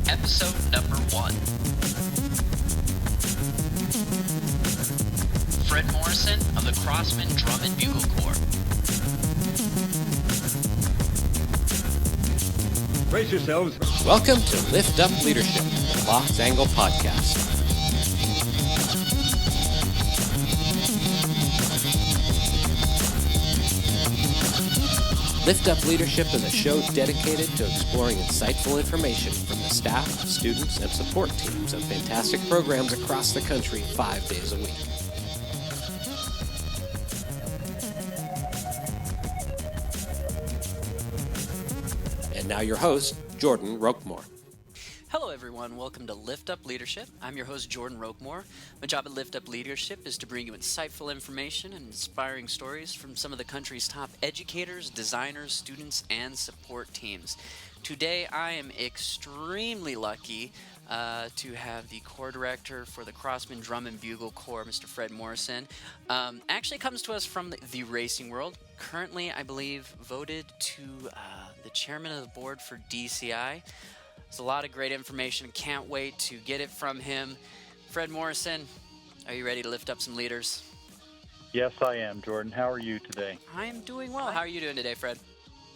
Episode number 1. Fred Morrison of the Crossman Drum and Bugle Corps. Brace yourselves. Welcome to Lift Up Leadership, the BoxAngle podcast. Lift Up Leadership is a show dedicated to exploring insightful information from the staff, students, and support teams of fantastic programs across the country 5 days a week. And now your host, Jordan Roquemore. Hello everyone, welcome to Lift Up Leadership. I'm your host Jordan Roquemore. My job at Lift Up Leadership is to bring you insightful information and inspiring stories from some of the country's top educators, designers, students, and support teams. Today I am extremely lucky to have the Corps Director for the Crossman Drum and Bugle Corps, Mr. Fred Morrison. Actually comes to us from the racing world. Currently, I believe, voted to the chairman of the board for DCI. There's a lot of great information. Can't wait to get it from him. Fred Morrison, are you ready to lift up some leaders? Yes, I am, Jordan. How are you today? I am doing well. How are you doing today, Fred?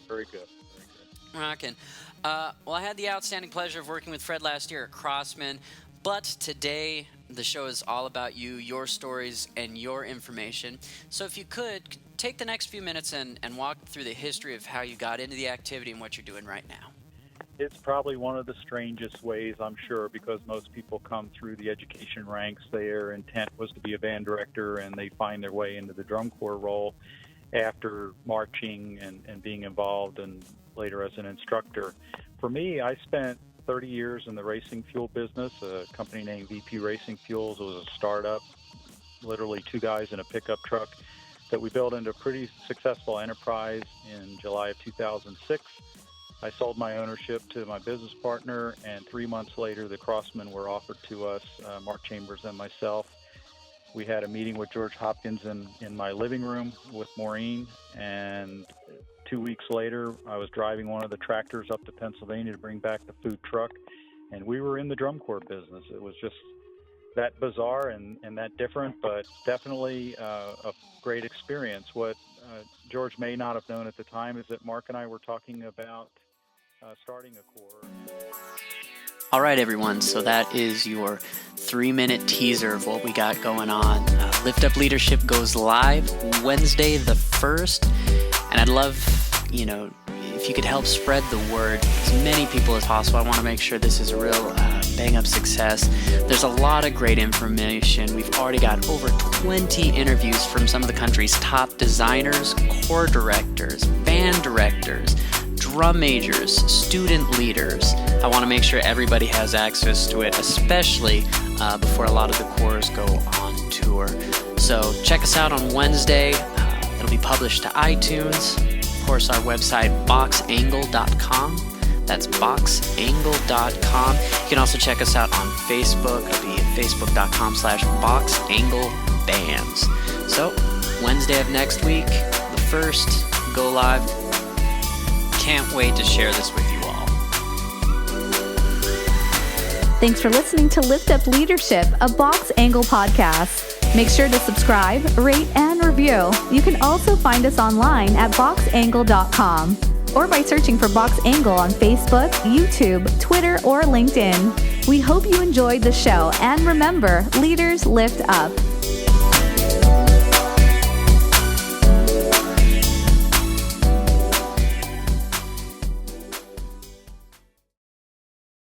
Very good. Rockin'. Well, I had the outstanding pleasure of working with Fred last year at Crossman, but today the show is all about you, your stories, and your information. So if you could, take the next few minutes and walk through the history of how you got into the activity and what you're doing right now. It's probably one of the strangest ways, I'm sure, because most people come through the education ranks. Their intent was to be a band director, and they find their way into the drum corps role after marching and being involved and later as an instructor. For me, I spent 30 years in the racing fuel business. A company named VP Racing Fuels. It was a startup, literally two guys in a pickup truck, that we built into a pretty successful enterprise in July of 2006. I sold my ownership to my business partner, and 3 months later, the Crossmen were offered to us, Mark Chambers and myself. We had a meeting with George Hopkins in my living room with Maureen, and 2 weeks later, I was driving one of the tractors up to Pennsylvania to bring back the food truck, and we were in the drum corps business. It was just that bizarre and that different, but definitely a great experience. What George may not have known at the time is that Mark and I were talking about starting a corps. All right, everyone. So that is your 3-minute teaser of what we got going on. Lift Up Leadership goes live Wednesday the 1st. And I'd love, if you could help spread the word to as many people as possible. I want to make sure this is a real bang-up success. There's a lot of great information. We've already got over 20 interviews from some of the country's top designers, corps directors, band directors, drum majors, student leaders. I want to make sure everybody has access to it, especially before a lot of the corps go on tour. So check us out on Wednesday. It'll be published to iTunes. Of course, our website, BoxAngle.com. That's BoxAngle.com. You can also check us out on Facebook. It'll be at Facebook.com/BoxAngleBands. So, Wednesday of next week, the 1st, go live. Can't wait to share this with you all. Thanks for listening to Lift Up Leadership, a BoxAngle podcast. Make sure to subscribe, rate, and review. You can also find us online at BoxAngle.com or by searching for BoxAngle on Facebook, YouTube, Twitter, or LinkedIn. We hope you enjoyed the show, and remember, leaders lift up.